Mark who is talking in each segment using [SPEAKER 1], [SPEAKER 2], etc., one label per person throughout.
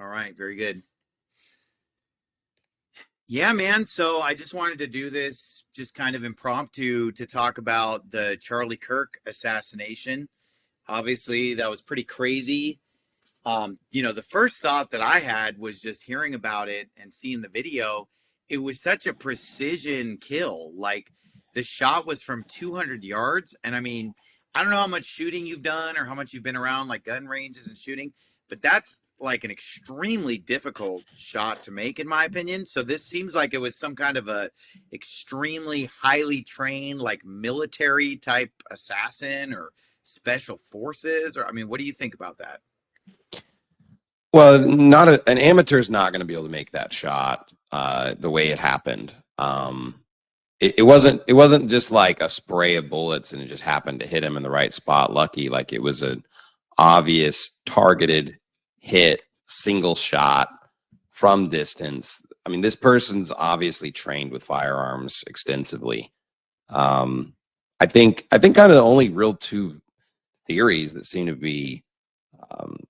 [SPEAKER 1] All right, very good. Yeah, man. So I just wanted to do this just kind of impromptu to talk about the Charlie Kirk assassination. Obviously, that was pretty crazy. The first thought that I had was just hearing about it and seeing the video. It was such a precision kill. Like the shot was from 200 yards. And I mean, I don't know how much shooting you've done or how much you've been around like gun ranges and shooting, but that's like an extremely difficult shot to make, in my opinion. So this seems like it was some kind of a extremely highly trained, like military type assassin or special forces. Or I mean, what do you think about that?
[SPEAKER 2] Well, not an amateur's not going to be able to make that shot the way it happened. It wasn't just like a spray of bullets and it just happened to hit him in the right spot. Lucky, like it was an obvious targeted hit, single shot from distance. I mean, this person's obviously trained with firearms extensively. Um, I think kind of the only real two theories that seem to be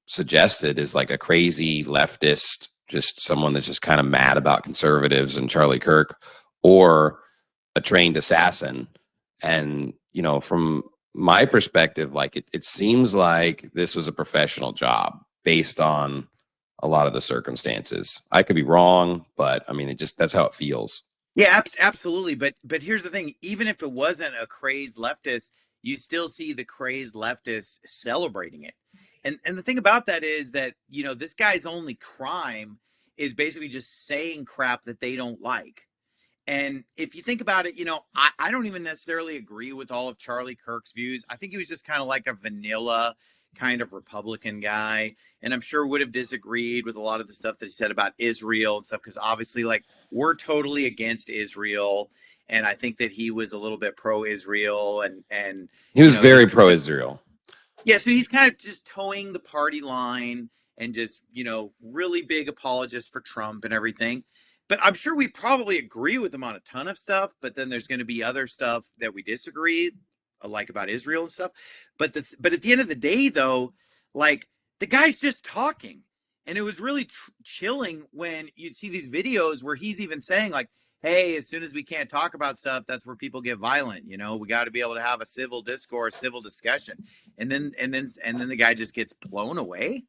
[SPEAKER 2] suggested is like a crazy leftist, just someone that's just kind of mad about conservatives and Charlie Kirk, or a trained assassin. And, from my perspective, like it seems like this was a professional job based on a lot of the circumstances. I could be wrong, but I mean, that's how it feels.
[SPEAKER 1] Yeah, absolutely. But here's the thing: even if it wasn't a crazed leftist, you still see the crazed leftists celebrating it. And the thing about that is that this guy's only crime is basically just saying crap that they don't like. And if you think about it, I don't even necessarily agree with all of Charlie Kirk's views. I think he was just kind of like a vanilla kind of Republican guy. And I'm sure would have disagreed with a lot of the stuff that he said about Israel and stuff, because obviously, like, we're totally against Israel. And I think that he was a little bit pro-Israel and
[SPEAKER 2] He was very pro-Israel.
[SPEAKER 1] yeah, so he's kind of just towing the party line and just, really big apologist for Trump and everything. But I'm sure we probably agree with him on a ton of stuff, but then there's going to be other stuff that we disagree, like about Israel and stuff. But at the end of the day, though, like the guy's just talking. And it was really chilling when you'd see these videos where he's even saying like, hey, as soon as we can't talk about stuff, that's where people get violent. We got to be able to have a civil discourse, civil discussion. And then the guy just gets blown away.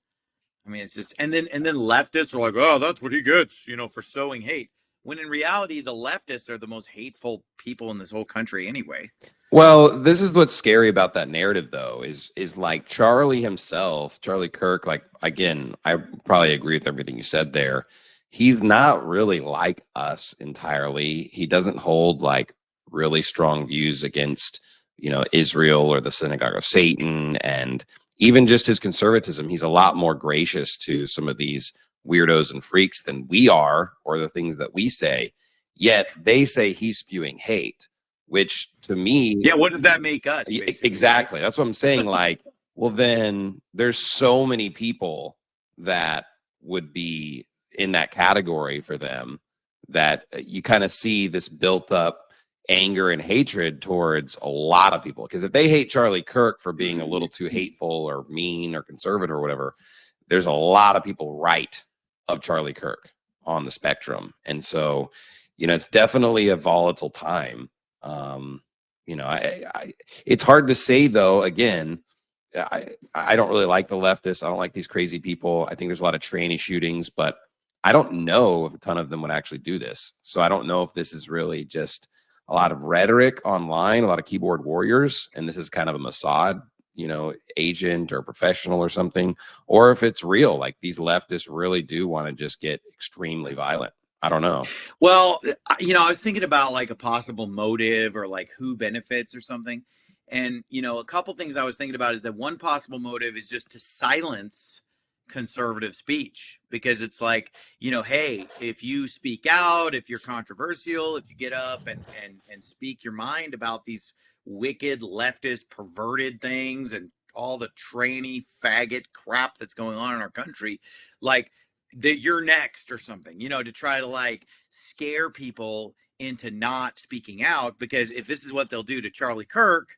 [SPEAKER 1] I mean, it's just and then leftists are like, oh, that's what he gets, for sowing hate. When in reality, the leftists are the most hateful people in this whole country anyway.
[SPEAKER 2] Well, this is what's scary about that narrative, though, is like Charlie himself, Charlie Kirk. Like, again, I probably agree with everything you said there. He's not really like us entirely. He doesn't hold like really strong views against, Israel or the synagogue of Satan, and even just his conservatism. He's a lot more gracious to some of these weirdos and freaks than we are, or the things that we say. Yet they say he's spewing hate, which to me,
[SPEAKER 1] yeah, what does that make us?
[SPEAKER 2] Basically? Exactly. That's what I'm saying. Like, well, then there's so many people that would be in that category for them that you kind of see this built up anger and hatred towards a lot of people. Because if they hate Charlie Kirk for being a little too hateful or mean or conservative or whatever, there's a lot of people right of Charlie Kirk on the spectrum. And so, it's definitely a volatile time. It's hard to say, though. Again, I don't really like the leftists. I don't like these crazy people. I think there's a lot of tranny shootings, but I don't know if a ton of them would actually do this. So I don't know if this is really just a lot of rhetoric online, a lot of keyboard warriors, and this is kind of a Mossad, agent or professional or something, or if it's real, like these leftists really do want to just get extremely violent. I don't know.
[SPEAKER 1] Well, I was thinking about like a possible motive or like who benefits or something. And, a couple things I was thinking about is that one possible motive is just to silence conservative speech, because it's like, hey, if you speak out, if you're controversial, if you get up and speak your mind about these wicked leftist perverted things and all the tranny faggot crap that's going on in our country, like that you're next or something, to try to like scare people into not speaking out. Because if this is what they'll do to Charlie Kirk,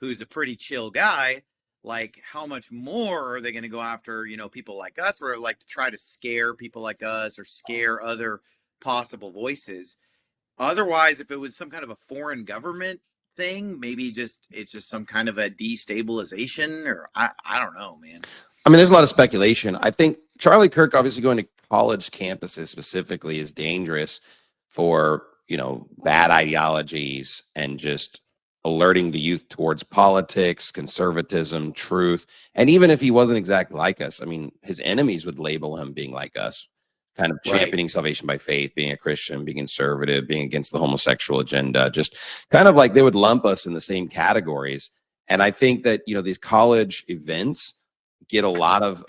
[SPEAKER 1] who's a pretty chill guy, like how much more are they going to go after, people like us, or like to try to scare people like us or scare other possible voices. Otherwise, if it was some kind of a foreign government thing, maybe just it's just some kind of a destabilization, or I don't know, man.
[SPEAKER 2] I mean, there's a lot of speculation. I think Charlie Kirk, obviously going to college campuses specifically, is dangerous for, bad ideologies and just alerting the youth towards politics, conservatism, truth. And even if he wasn't exactly like us, I mean, his enemies would label him being like us, kind of
[SPEAKER 1] Right.
[SPEAKER 2] championing salvation by faith, being a Christian, being conservative, being against the homosexual agenda, just kind of like they would lump us in the same categories. And I think that, these college events get a lot of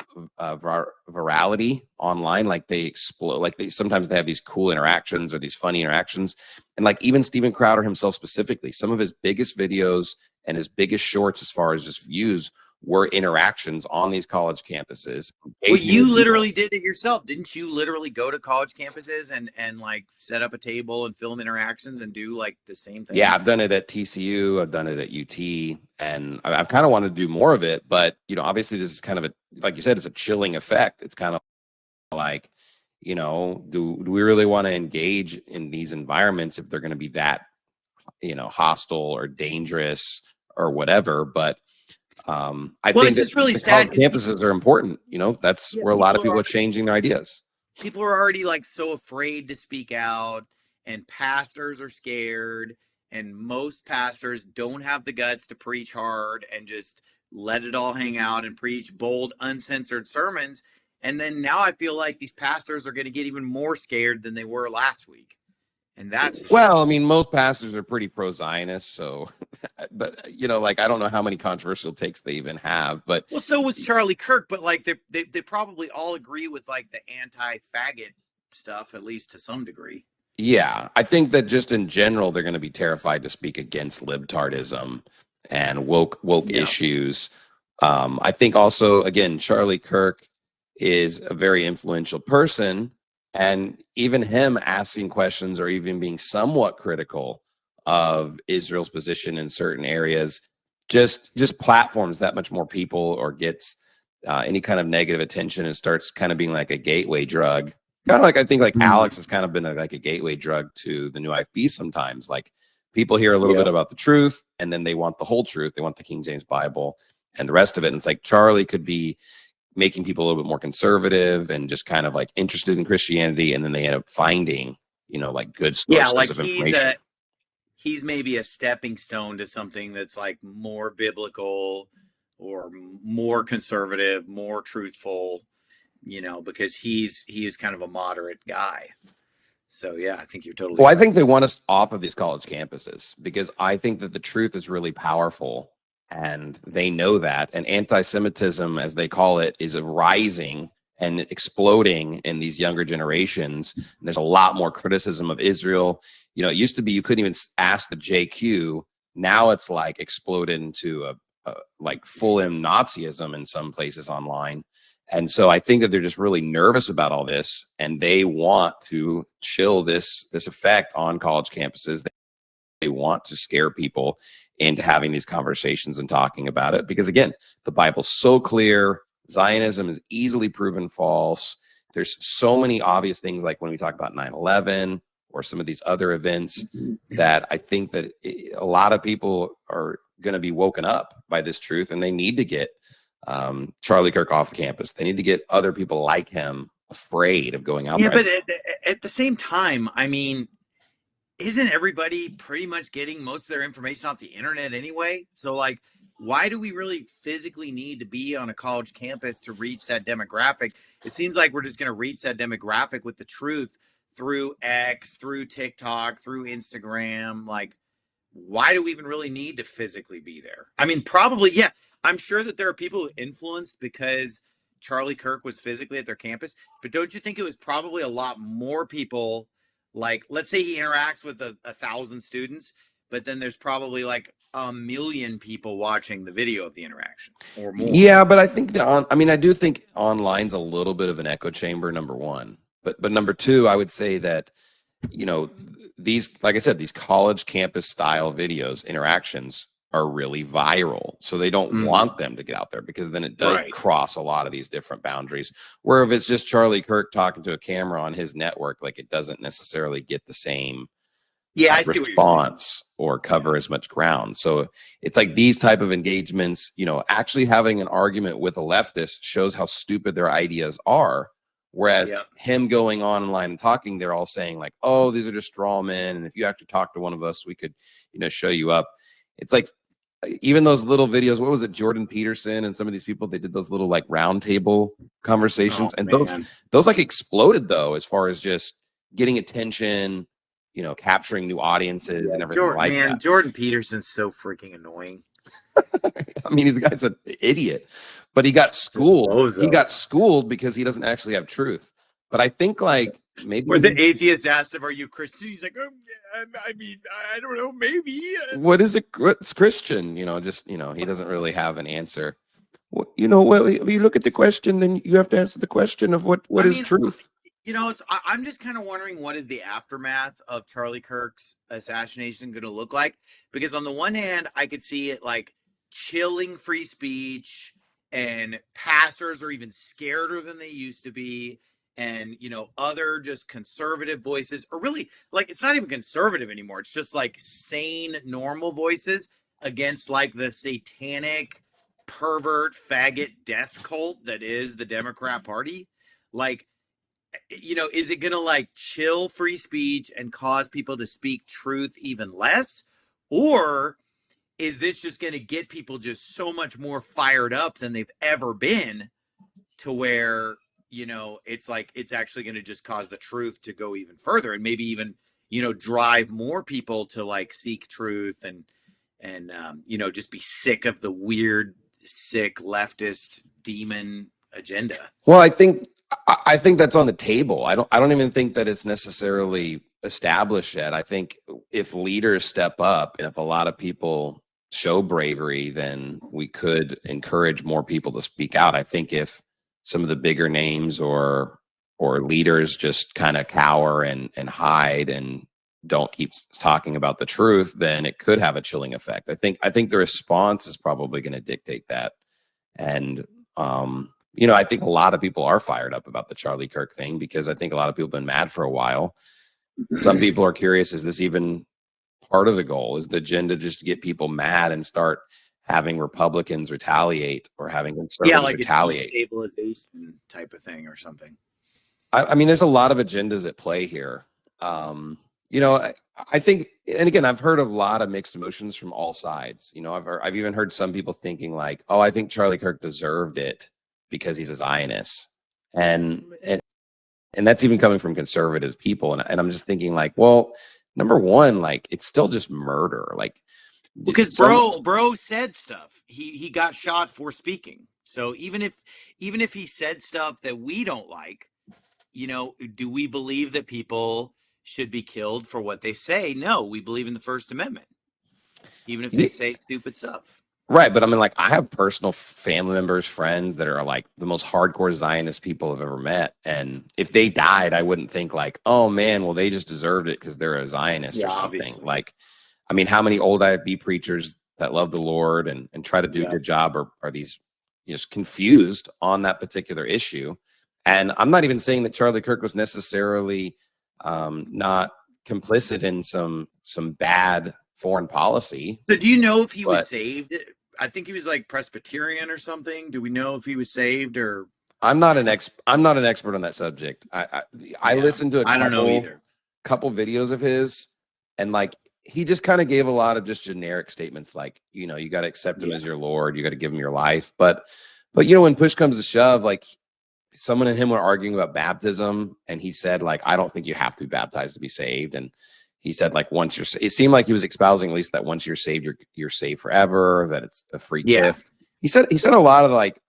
[SPEAKER 2] virality online. Like they explode, like sometimes they have these cool interactions or these funny interactions. And like even Steven Crowder himself specifically, some of his biggest videos and his biggest shorts as far as just views were interactions on these college campuses.
[SPEAKER 1] Well, you literally did it yourself. Didn't you literally go to college campuses and like set up a table and film interactions and do like the same thing?
[SPEAKER 2] Yeah, I've done it at TCU. I've done it at UT, and I've kind of wanted to do more of it. But, obviously this is kind of like you said, it's a chilling effect. It's kind of like, do we really want to engage in these environments if they're going to be that, hostile or dangerous or whatever? But I think
[SPEAKER 1] it's just really
[SPEAKER 2] the
[SPEAKER 1] sad.
[SPEAKER 2] college campuses are important. That's where a lot of people are changing their ideas.
[SPEAKER 1] People are already like so afraid to speak out, and pastors are scared, and most pastors don't have the guts to preach hard and just let it all hang out and preach bold, uncensored sermons. And then now I feel like these pastors are going to get even more scared than they were last week. And that's
[SPEAKER 2] well, I mean, most pastors are pretty pro-Zionist, so but like I don't know how many controversial takes they even have, but
[SPEAKER 1] well, so was Charlie Kirk, but like they probably all agree with like the anti-faggot stuff, at least to some degree.
[SPEAKER 2] Yeah, I think that just in general they're going to be terrified to speak against libtardism and woke issues. I think also, again, Charlie Kirk is a very influential person, and even him asking questions or even being somewhat critical of Israel's position in certain areas just platforms that much more people, or gets any kind of negative attention, and starts kind of being like a gateway drug. Kind of like, I think like Alex has kind of been like a gateway drug to the new IFB sometimes. Like people hear a little bit about the truth, and then they want the whole truth. They want the King James Bible and the rest of it. And it's like Charlie could be making people a little bit more conservative and just kind of like interested in Christianity, and then they end up finding, like good sources of information.
[SPEAKER 1] He's maybe a stepping stone to something that's like more biblical or more conservative, more truthful, because he is kind of a moderate guy. So yeah, I think you're totally
[SPEAKER 2] well,
[SPEAKER 1] right.
[SPEAKER 2] I think they want us off of these college campuses because I think that the truth is really powerful, and they know that. And anti-Semitism, as they call it, is rising and exploding in these younger generations. And there's a lot more criticism of Israel. It used to be you couldn't even ask the JQ. Now it's like exploded into a like full Nazism in some places online. And so I think that they're just really nervous about all this, and they want to chill this effect on college campuses. They want to scare people into having these conversations and talking about it, because again, the Bible's so clear. Zionism is easily proven false. There's so many obvious things, like when we talk about 9/11 or some of these other events, that I think that a lot of people are going to be woken up by this truth, and they need to get Charlie Kirk off campus. They need to get other people like him afraid of going out there.
[SPEAKER 1] But at the same time, I mean, isn't everybody pretty much getting most of their information off the internet anyway? So like, why do we really physically need to be on a college campus to reach that demographic? It seems like we're just going to reach that demographic with the truth through X, through TikTok, through Instagram. Like, why do we even really need to physically be there? I mean, probably, yeah. I'm sure that there are people influenced because Charlie Kirk was physically at their campus, but don't you think it was probably a lot more people? Like, let's say he interacts with 1,000 students, but then there's probably like 1,000,000 people watching the video of the interaction or more.
[SPEAKER 2] Yeah, but I think I do think online's a little bit of an echo chamber, number one. But number two, I would say that, these, like I said, these college campus style videos, interactions are really viral. So they don't want them to get out there, because then it does cross a lot of these different boundaries. Where if it's just Charlie Kirk talking to a camera on his network, like, it doesn't necessarily get the same
[SPEAKER 1] I see
[SPEAKER 2] response or cover as much ground. So it's like these type of engagements, you know, actually having an argument with a leftist shows how stupid their ideas are. Whereas him going online and talking, they're all saying like, oh, these are just straw men, and if you actually talk to one of us, we could, you know, show you up. It's like, even those little videos, what was it, Jordan Peterson and some of these people, they did those little like round table conversations, and those like exploded though, as far as just getting attention, you know, capturing new audiences and everything that.
[SPEAKER 1] Jordan Peterson's so freaking annoying.
[SPEAKER 2] I mean, the guy's an idiot, but he got schooled. He got schooled because he doesn't actually have truth. But I think like maybe
[SPEAKER 1] when the atheist asked him, "Are you Christian?" He's like, "I mean, I don't know, maybe."
[SPEAKER 2] What is it? What's Christian? You know, just, you know, he doesn't really have an answer. Well, you know, well, if you look at the question, then you have to answer the question of what is truth.
[SPEAKER 1] You know, I'm just kind of wondering, what is the aftermath of Charlie Kirk's assassination going to look like? Because on the one hand, I could see it like chilling free speech, and pastors are even scarier than they used to be. And, you know, other just conservative voices, or really, like, it's not even conservative anymore. It's just like sane, normal voices against like the satanic, pervert, faggot death cult that is the Democrat Party. Like, you know, is it going to like chill free speech and cause people to speak truth even less? Or is this just going to get people just so much more fired up than they've ever been, to where, you know, it's like, it's actually going to just cause the truth to go even further, and maybe even, you know, drive more people to like seek truth and you know, just be sick of the weird, sick leftist demon agenda.
[SPEAKER 2] Well, I think that's on the table. I don't even think that it's necessarily established yet. I think if leaders step up and if a lot of people show bravery, then we could encourage more people to speak out. I think if some of the bigger names or leaders just kind of cower and hide and don't keep talking about the truth, then it could have a chilling effect. I think the response is probably going to dictate that. And you know, I think a lot of people are fired up about the Charlie Kirk thing, because I think a lot of people have been mad for a while. Some people are curious, is this even part of the goal? Is the agenda just to get people mad and start having Republicans retaliate, or having conservatives retaliate?
[SPEAKER 1] A destabilization type of thing or something.
[SPEAKER 2] I mean, there's a lot of agendas at play here. You know, I think, and again, I've heard a lot of mixed emotions from all sides. You know, I've even heard some people thinking like, oh, I think Charlie Kirk deserved it because he's a Zionist. And that's even coming from conservative people. And I'm just thinking like, well, number one, like, it's still just murder. Like,
[SPEAKER 1] because bro said stuff. He got shot for speaking. So even if he said stuff that we don't like, you know, do we believe that people should be killed for what they say? No, we believe in the First Amendment, even if they say stupid stuff.
[SPEAKER 2] Right. But I mean, like, I have personal family members, friends that are like the most hardcore Zionist people I've ever met. And if they died, I wouldn't think like, oh man, well, they just deserved it because they're a Zionist or something. Obviously. Like, I mean, how many old IFB preachers that love the Lord and try to do a good job are these just confused on that particular issue? And I'm not even saying that Charlie Kirk was necessarily not complicit in some bad foreign policy.
[SPEAKER 1] So do you know if he was saved? I think he was like Presbyterian or something. Do we know if he was saved? Or
[SPEAKER 2] I'm not an expert on that subject. I listened to
[SPEAKER 1] I don't know either.
[SPEAKER 2] Couple videos of his, and like, he just kind of gave a lot of just generic statements like, you know, you got to accept him as your Lord, you got to give him your life. But you know, when push comes to shove, like, someone and him were arguing about baptism, and he said like, I don't think you have to be baptized to be saved. And he said like, once you're, it seemed like he was espousing at least that once you're saved, you're saved forever, that it's a free gift. He said a lot of like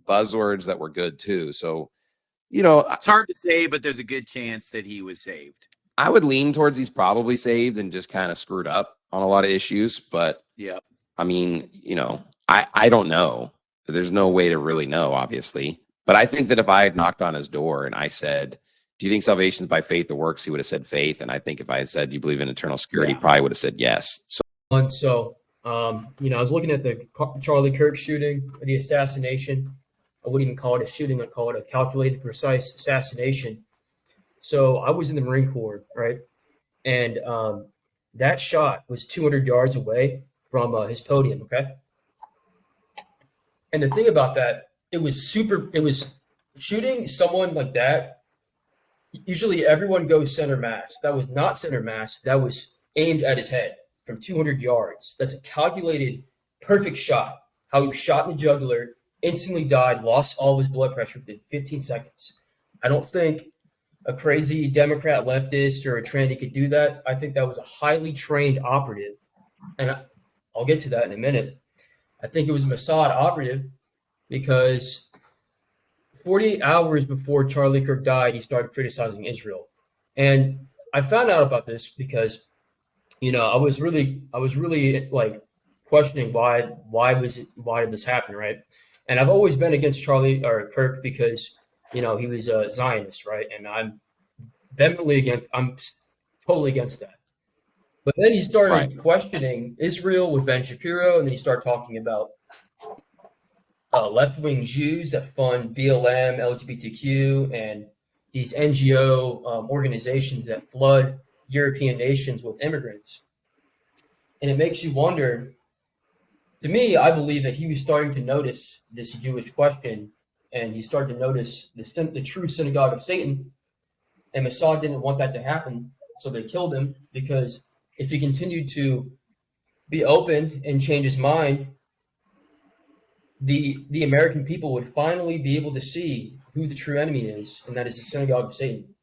[SPEAKER 2] buzzwords that were good too. So, you know,
[SPEAKER 1] it's hard to say, but there's a good chance that he was saved.
[SPEAKER 2] I would lean towards he's probably saved and just kind of screwed up on a lot of issues. But I mean, you know, I don't know. There's no way to really know, obviously. But I think that if I had knocked on his door and I said, do you think salvation is by faith or works? He would have said faith. And I think if I had said, do you believe in eternal security? He probably would have said yes.
[SPEAKER 3] So I was looking at the Charlie Kirk shooting, the assassination. I wouldn't even call it a shooting. I call it a calculated, precise assassination. So I was in the Marine Corps, right? And that shot was 200 yards away from his podium, okay? And the thing about that, it was shooting someone like that. Usually everyone goes center mass. That was not center mass. That was aimed at his head from 200 yards. That's a calculated, perfect shot. How he was shot in the jugular, instantly died, lost all of his blood pressure within 15 seconds. I don't think a crazy Democrat leftist or a tranny could do that. I think that was a highly trained operative. And I'll get to that in a minute. I think it was a Mossad operative because 48 hours before Charlie Kirk died, he started criticizing Israel. And I found out about this because, I was really like questioning why did this happen, right? And I've always been against Charlie or Kirk because, he was a Zionist, right? And I'm totally against that. But then he
[SPEAKER 2] Right.
[SPEAKER 3] started questioning Israel with Ben Shapiro, and then he started talking about left-wing Jews that fund BLM, LGBTQ, and these NGO organizations that flood European nations with immigrants. And it makes you wonder. To me, I believe that he was starting to notice this Jewish question, and he started to notice the true synagogue of Satan. And Mossad didn't want that to happen, so they killed him because if he continued to be open and change his mind, the American people would finally be able to see who the true enemy is, and that is the synagogue of Satan.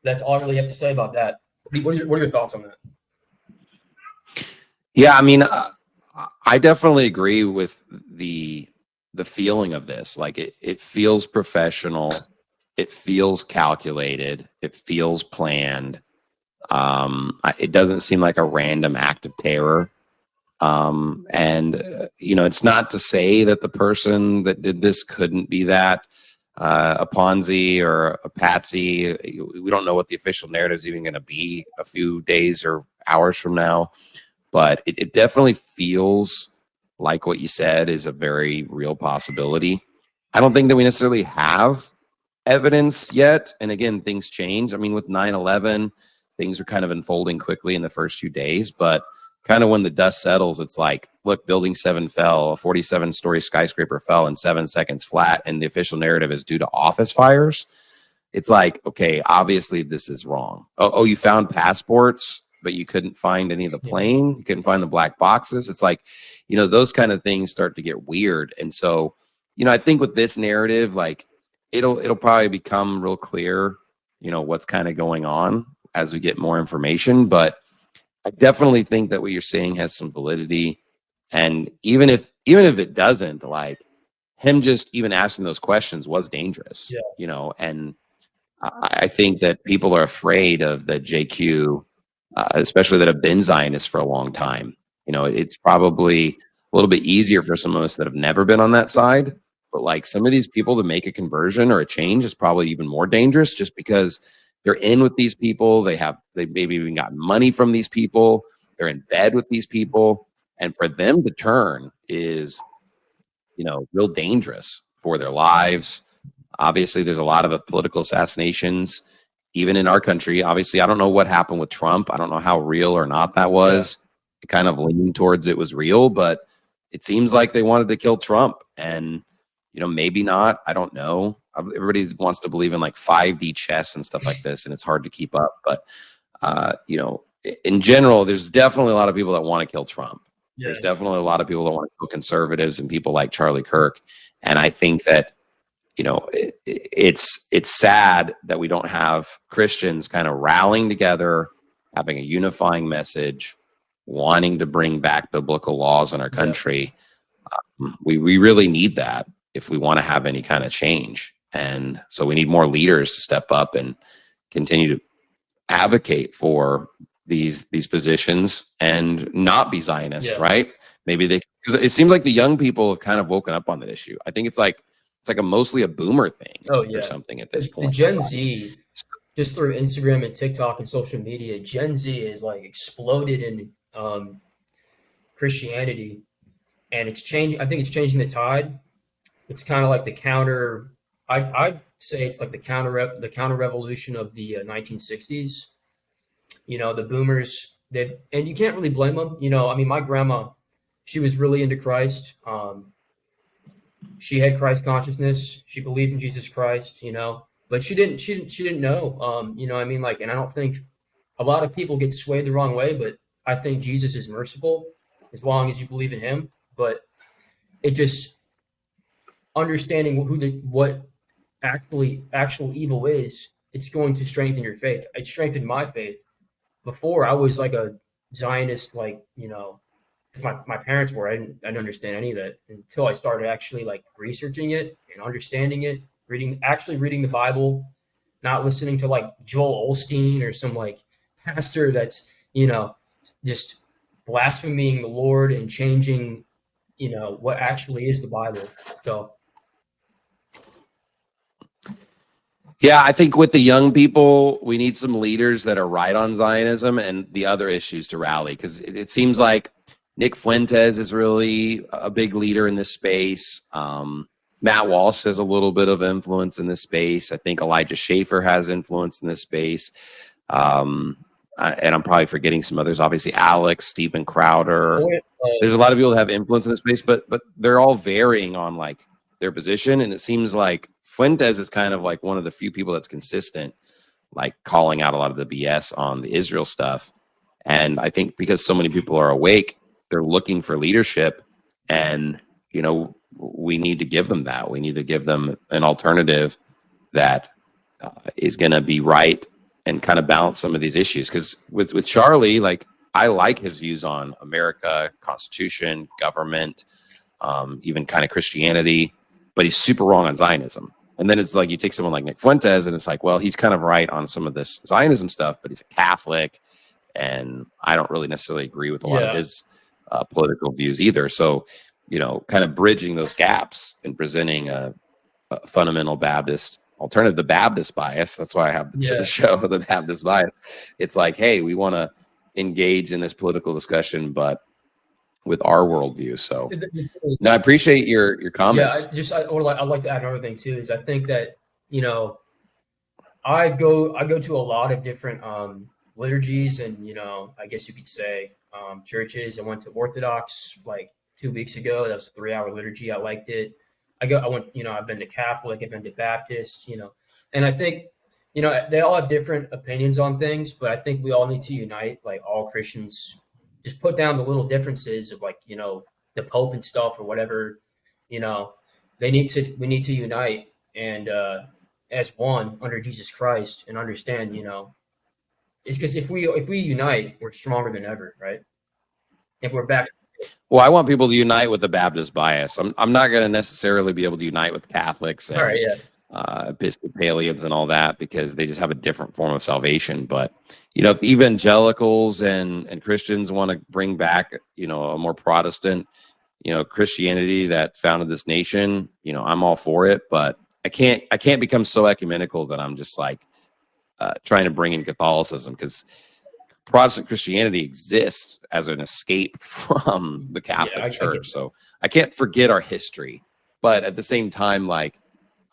[SPEAKER 3] That's all I really have to say about that. What are your thoughts on that?
[SPEAKER 2] Yeah, I mean, I definitely agree with the feeling of this. Like it feels professional, it feels calculated, it feels planned. It doesn't seem like a random act of terror. It's not to say that the person that did this couldn't be that a Ponzi or a patsy. We don't know what the official narrative is even going to be a few days or hours from now, but it definitely feels like what you said is a very real possibility. I don't think that we necessarily have evidence yet. And again, things change. I mean, with 9/11, things are kind of unfolding quickly in the first few days, but kind of when the dust settles, it's like, look, building 7 fell, a 47-story skyscraper fell in 7 seconds flat, and the official narrative is due to office fires. It's like, okay, obviously this is wrong. Oh, you found passports, but you couldn't find any of the
[SPEAKER 3] Yeah,
[SPEAKER 2] plane. You couldn't find the black boxes. It's like, those kind of things start to get weird. And so, I think with this narrative, like it'll probably become real clear, what's kind of going on as we get more information. But I definitely think that what you're saying has some validity. And even if it doesn't, like him just even asking those questions was dangerous,
[SPEAKER 3] yeah,
[SPEAKER 2] and I think that people are afraid of the JQ, especially that have been Zionists for a long time. It's probably a little bit easier for some of us that have never been on that side. But like some of these people to make a conversion or a change is probably even more dangerous just because they're in with these people. They maybe even got money from these people. They're in bed with these people. And for them to turn is, real dangerous for their lives. Obviously, there's a lot of political assassinations, even in our country. Obviously, I don't know what happened with Trump. I don't know how real or not that
[SPEAKER 3] yeah,
[SPEAKER 2] was. It kind of leaned towards it was real, but it seems like they wanted to kill Trump. And, maybe not. I don't know. Everybody wants to believe in like 5D chess and stuff like this, and it's hard to keep up. But, in general, there's definitely a lot of people that want to kill Trump.
[SPEAKER 3] yeah,
[SPEAKER 2] There's definitely a lot of people that want to kill conservatives and people like Charlie Kirk. And I think that it's sad that we don't have Christians kind of rallying together, having a unifying message, wanting to bring back biblical laws in our
[SPEAKER 3] yeah,
[SPEAKER 2] country. We really need that if we want to have any kind of change. And so we need more leaders to step up and continue to advocate for these positions and not be Zionist,
[SPEAKER 3] yeah.
[SPEAKER 2] right? Maybe because it seems like the young people have kind of woken up on that issue. I think it's like a mostly a boomer thing
[SPEAKER 3] Oh,
[SPEAKER 2] or
[SPEAKER 3] yeah.
[SPEAKER 2] something at this
[SPEAKER 3] The
[SPEAKER 2] point.
[SPEAKER 3] Gen
[SPEAKER 2] Like,
[SPEAKER 3] Z, just through Instagram and TikTok and social media, Gen Z is like exploded in Christianity, and it's changing. I think it's changing the tide. It's kind of like the counter. I'd say it's like the counter revolution of the 1960s. The boomers, and you can't really blame them. I mean, my grandma, she was really into Christ. She had Christ consciousness. She believed in Jesus Christ. But she didn't know. I mean, like, and I don't think a lot of people get swayed the wrong way, but I think Jesus is merciful as long as you believe in him. But it just understanding what actual evil is, it's going to strengthen your faith. It strengthened my faith. Before I was like a Zionist, like, because my parents were. I didn't understand any of that until I started actually like researching it and understanding it, reading the Bible, not listening to like Joel Osteen or some like pastor that's just blaspheming the Lord and changing what actually is the Bible. So
[SPEAKER 2] Yeah, I think with the young people, we need some leaders that are right on Zionism and the other issues to rally, because it seems like Nick Fuentes is really a big leader in this space. Matt Walsh has a little bit of influence in this space. I think Elijah Schaffer has influence in this space. And I'm probably forgetting some others. Obviously, Alex, Stephen Crowder. There's a lot of people that have influence in this space, but they're all varying on like their position. And it seems like Fuentes is kind of like one of the few people that's consistent, like calling out a lot of the BS on the Israel stuff. And I think because so many people are awake, they're looking for leadership, and we need to give them that. We need to give them an alternative that is going to be right and kind of balance some of these issues. Because with Charlie, like, I like his views on America, Constitution, government, even kind of Christianity, but he's super wrong on Zionism. And then it's like you take someone like Nick Fuentes, and it's like, well, he's kind of right on some of this Zionism stuff, but he's a Catholic, and I don't really necessarily agree with a lot of his political views either. So, kind of bridging those gaps and presenting a fundamental Baptist alternative, the Baptist bias. That's why I have the show, the Baptist bias. It's like, hey, we want to engage in this political discussion, but with our worldview. So no, I appreciate your comments.
[SPEAKER 3] Yeah, I'd like to add another thing too, is I think that, I go to a lot of different liturgies and, I guess you could say churches. I went to Orthodox like 2 weeks ago. That was a 3-hour liturgy. I liked it. I went, I've been to Catholic, I've been to Baptist, and I think, they all have different opinions on things, but I think we all need to unite, like all Christians, just put down the little differences of like, the Pope and stuff or whatever, we need to unite and as one under Jesus Christ and understand, it's because if we unite, we're stronger than ever, right? If we're back.
[SPEAKER 2] Well, I want people to unite with the Baptist bias. I'm not going to necessarily be able to unite with Catholics and Episcopalians and all that, because they just have a different form of salvation. But if evangelicals and Christians want to bring back a more Protestant Christianity that founded this nation, I'm all for it. But I can't become so ecumenical that I'm just like trying to bring in Catholicism, because Protestant Christianity exists as an escape from the Catholic Church. So I can't forget our history, but at the same time, like,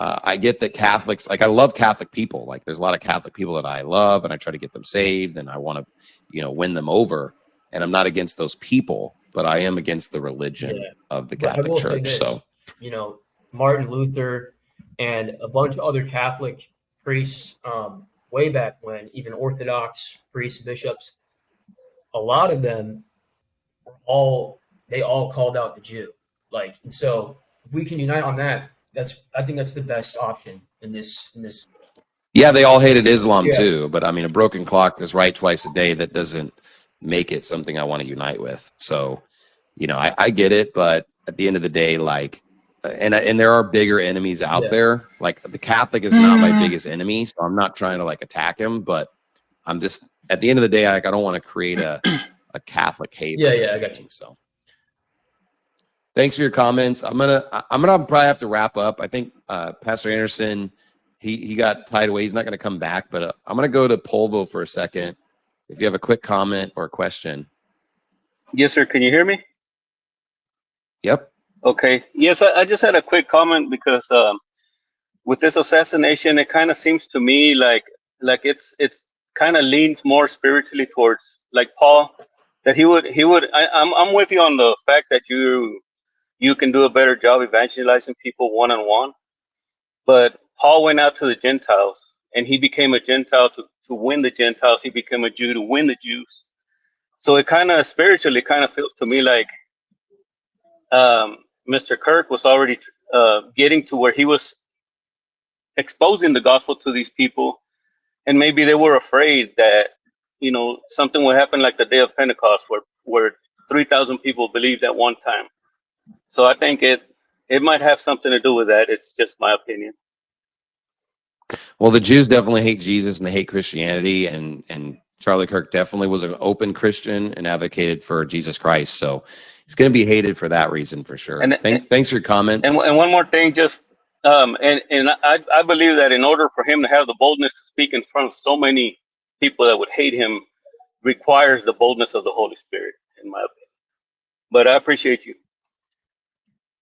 [SPEAKER 2] I get that Catholics, like, I love Catholic people. Like, there's a lot of Catholic people that I love, and I try to get them saved, and I want to, win them over. And I'm not against those people, but I am against the religion of the Catholic Church. So,
[SPEAKER 3] Martin Luther and a bunch of other Catholic priests, way back when, even Orthodox priests, bishops, a lot of them they all called out the Jew. Like, and so if we can unite on that, I think that's the best option in this.
[SPEAKER 2] Yeah, they all hated Islam too, but I mean, a broken clock is right twice a day. That doesn't make it something I want to unite with. So, I get it, but at the end of the day, like, and there are bigger enemies out there. Like, the Catholic is not my biggest enemy, so I'm not trying to like attack him, but I'm just, at the end of the day, like, I don't want to create a Catholic hate.
[SPEAKER 3] I got you.
[SPEAKER 2] So thanks for your comments. I'm gonna probably have to wrap up. I think Pastor Anderson, he got tied away. He's not gonna come back, but I'm gonna go to Polvo for a second. If you have a quick comment or a question.
[SPEAKER 4] Yes, sir. Can you hear me?
[SPEAKER 2] Yep.
[SPEAKER 4] Okay. Yes, I just had a quick comment because with this assassination, it kind of seems to me like it's kind of leans more spiritually towards like Paul, that he would. I'm with you on the fact that you can do a better job evangelizing people one on one, but Paul went out to the Gentiles and he became a Gentile to win the Gentiles. He became a Jew to win the Jews. So it kind of spiritually kind of feels to me like Mr. Kirk was already getting to where he was exposing the gospel to these people, and maybe they were afraid that something would happen like the day of Pentecost, where 3,000 people believed at one time. So I think it might have something to do with that. It's just my opinion.
[SPEAKER 2] Well, the Jews definitely hate Jesus and they hate Christianity, and Charlie Kirk definitely was an open Christian and advocated for Jesus Christ. So he's going to be hated for that reason for sure.
[SPEAKER 4] And
[SPEAKER 2] Thanks for your comment.
[SPEAKER 4] and one more thing, just and I believe that in order for him to have the boldness to speak in front of so many people that would hate him, requires the boldness of the Holy Spirit, in my opinion. But I appreciate you.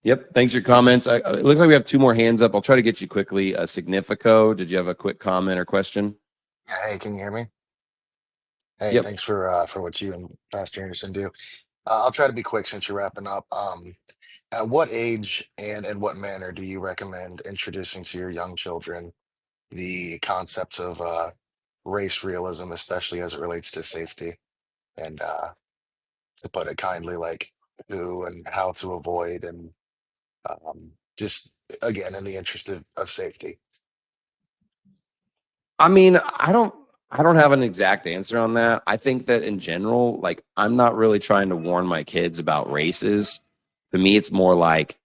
[SPEAKER 2] Yep. Thanks for your comments. It looks like we have 2 more hands up. I'll try to get you quickly. Significo, did you have a quick comment or question?
[SPEAKER 5] Yeah, hey, can you hear me? Hey,
[SPEAKER 2] Yep.
[SPEAKER 5] thanks for what you and Pastor Anderson do. I'll try to be quick since you're wrapping up. At what age and in what manner do you recommend introducing to your young children the concepts of race realism, especially as it relates to safety? And to put it kindly, like who and how to avoid, and just again in the interest of safety.
[SPEAKER 2] I mean, I don't have an exact answer on that. I think that in general, like I'm not really trying to warn my kids about races. To me, it's more like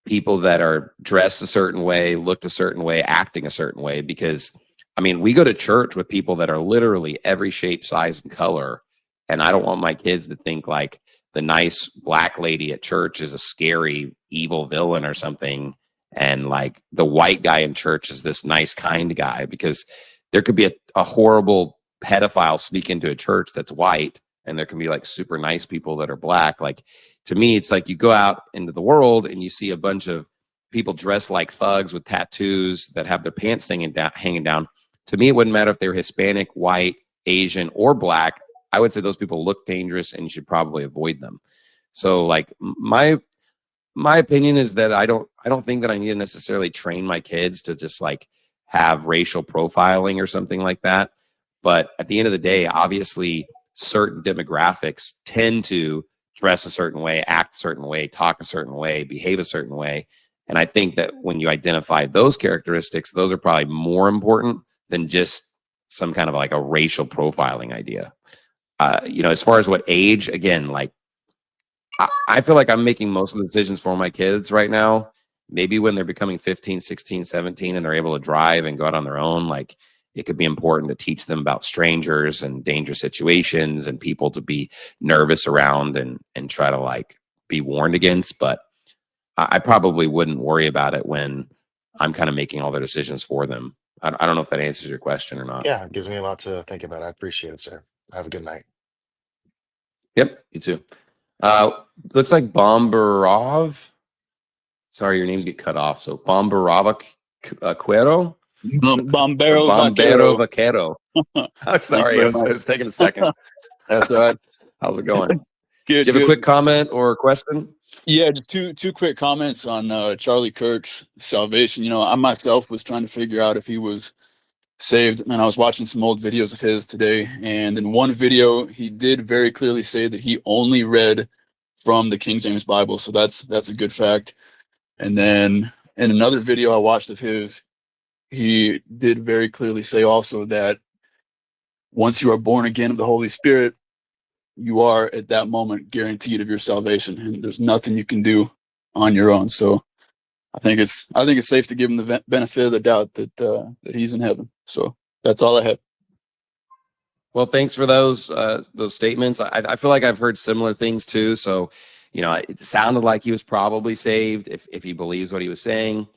[SPEAKER 2] people that are dressed a certain way, looked a certain way, acting a certain way. Because I mean, we go to church with people that are literally every shape, size, and color. And I don't want my kids to think like the nice black lady at church is a scary, evil villain or something. And like the white guy in church is this nice, kind guy, because there could be a horrible pedophile sneak into a church that's white, and there can be like super nice people that are black. Like to me, it's like you go out into the world and you see a bunch of people dressed like thugs with tattoos that have their pants hanging down. To me, it wouldn't matter if they were Hispanic, white, Asian, or black. I would say those people look dangerous and you should probably avoid them. So like my opinion is that I don't think that I need to necessarily train my kids to just like have racial profiling or something like that. But at the end of the day, obviously certain demographics tend to dress a certain way, act a certain way, talk a certain way, behave a certain way. And I think that when you identify those characteristics, those are probably more important than just some kind of like a racial profiling idea. As far as what age, again, like I feel like I'm making most of the decisions for my kids right now. Maybe when they're becoming 15, 16, 17, and they're able to drive and go out on their own, like it could be important to teach them about strangers and dangerous situations and people to be nervous around and try to like be warned against. But I probably wouldn't worry about it when I'm kind of making all their decisions for them. I don't know if that answers your question or not.
[SPEAKER 5] Yeah, it gives me a lot to think about. I appreciate it, sir. Have a good night.
[SPEAKER 2] Yep, you too. Looks like Bomberov. Sorry, your names get cut off. So Bomberov Quero?
[SPEAKER 6] Bombero
[SPEAKER 2] Vaquero. Oh, sorry, it was taking a second.
[SPEAKER 6] That's all right.
[SPEAKER 2] How's it going?
[SPEAKER 6] Good.
[SPEAKER 2] Do you have a quick comment or a question?
[SPEAKER 6] Yeah, two quick comments on Charlie Kirk's salvation. I myself was trying to figure out if he was saved, and I was watching some old videos of his today. And in one video, he did very clearly say that he only read from the King James Bible. So that's a good fact. And then in another video I watched of his, he did very clearly say also that once you are born again of the Holy Spirit, you are at that moment guaranteed of your salvation, and there's nothing you can do on your own. So I think it's safe to give him the benefit of the doubt that he's in heaven. So that's all I had.
[SPEAKER 2] Well, thanks for those statements. I feel like I've heard similar things too. So, it sounded like he was probably saved if he believes what he was saying.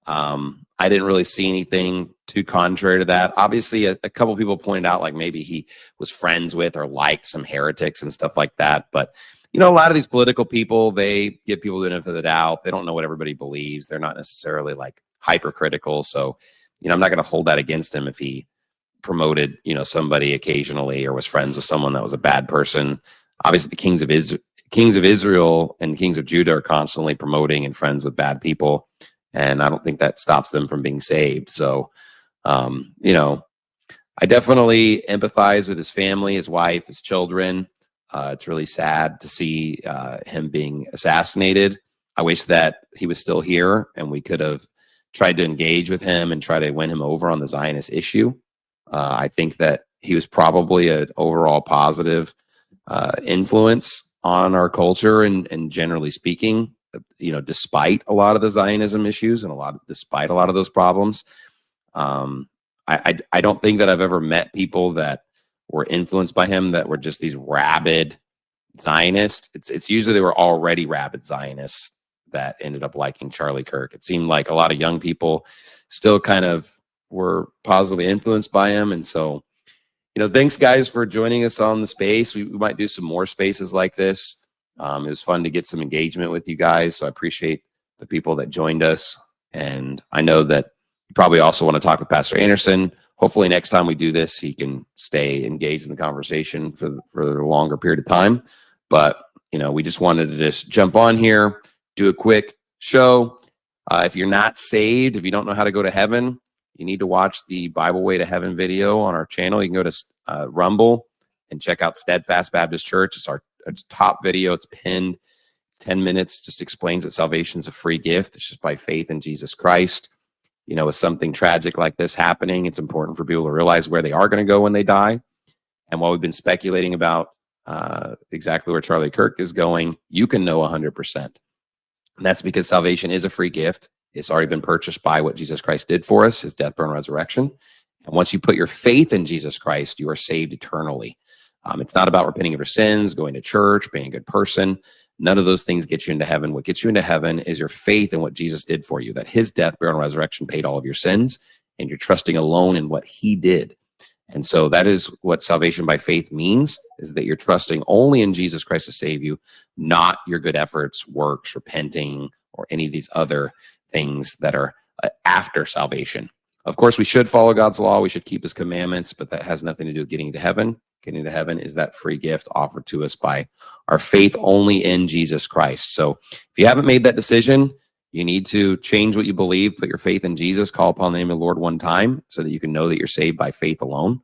[SPEAKER 2] I didn't really see anything too contrary to that. Obviously, a couple people pointed out like maybe he was friends with or liked some heretics and stuff like that. But you know, a lot of these political people, they give people the benefit of the doubt. They don't know what everybody believes. They're not necessarily like hypercritical. So, you know, I'm not going to hold that against him if he promoted, you know, somebody occasionally or was friends with someone that was a bad person. Obviously, the kings of Israel and kings of Judah are constantly promoting and friends with bad people, and I don't think that stops them from being saved. So, you know, I definitely empathize with his family, his wife, his children. It's really sad to see him being assassinated. I wish that he was still here and we could have tried to engage with him and try to win him over on the Zionist issue. I think that he was probably an overall positive influence on our culture and generally speaking, you know, despite a lot of the Zionism issues and despite a lot of those problems. I don't think that I've ever met people that were influenced by him that were just these rabid Zionists. It's usually they were already rabid Zionists that ended up liking Charlie Kirk. It seemed like a lot of young people still kind of were positively influenced by him. And so, you know, thanks guys for joining us on the space. We might do some more spaces like this. It was fun to get some engagement with you guys. So I appreciate the people that joined us. And I know that you probably also want to talk with Pastor Anderson. Hopefully next time we do this, he can stay engaged in the conversation for a longer period of time. But, you know, we just wanted to just jump on here, do a quick show. If you're not saved, if you don't know how to go to heaven, you need to watch the Bible Way to Heaven video on our channel. You can go to Rumble and check out Steadfast Baptist Church. It's our top video. It's pinned. 10 minutes, just explains that salvation is a free gift. It's just by faith in Jesus Christ. You know, with something tragic like this happening, it's important for people to realize where they are going to go when they die. And while we've been speculating about exactly where Charlie Kirk is going, you can know 100%. And that's because salvation is a free gift. It's already been purchased by what Jesus Christ did for us, his death, burial, and resurrection. And once you put your faith in Jesus Christ, you are saved eternally. It's not about repenting of your sins, going to church, being a good person. None of those things get you into heaven. What gets you into heaven is your faith in what Jesus did for you, that his death, burial, and resurrection paid all of your sins, and you're trusting alone in what he did. And so that is what salvation by faith means, is that you're trusting only in Jesus Christ to save you, not your good efforts, works, repenting, or any of these other things that are after salvation. Of course, we should follow God's law. We should keep his commandments, but that has nothing to do with getting to heaven. Getting to heaven is that free gift offered to us by our faith only in Jesus Christ. So if you haven't made that decision, you need to change what you believe, put your faith in Jesus, call upon the name of the Lord one time so that you can know that you're saved by faith alone.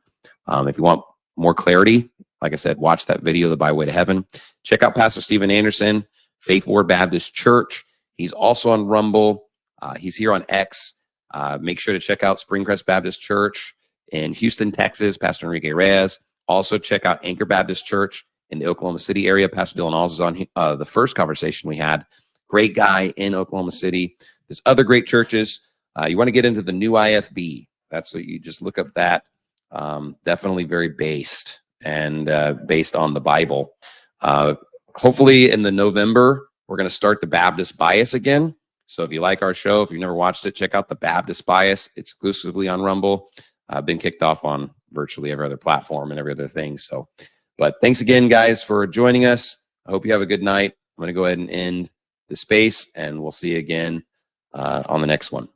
[SPEAKER 2] If you want more clarity, like I said, watch that video, The Byway to Heaven. Check out Pastor Stephen Anderson, Faith Word Baptist Church. He's also on Rumble. He's here on X. Make sure to check out Springcrest Baptist Church in Houston, Texas, Pastor Enrique Reyes. Also check out Anchor Baptist Church in the Oklahoma City area. Pastor Dylan Alls is on the first conversation we had. Great guy in Oklahoma City. There's other great churches. You want to get into the new IFB. That's what you just look up that. Definitely very based and based on the Bible. Hopefully in the November, we're going to start the Baptist Bias again. So if you like our show, if you've never watched it, check out the Baptist Bias. It's exclusively on Rumble. Been kicked off on virtually every other platform and every other thing. So, but thanks again, guys, for joining us. I hope you have a good night. I'm going to go ahead and end the space, and we'll see you again on the next one.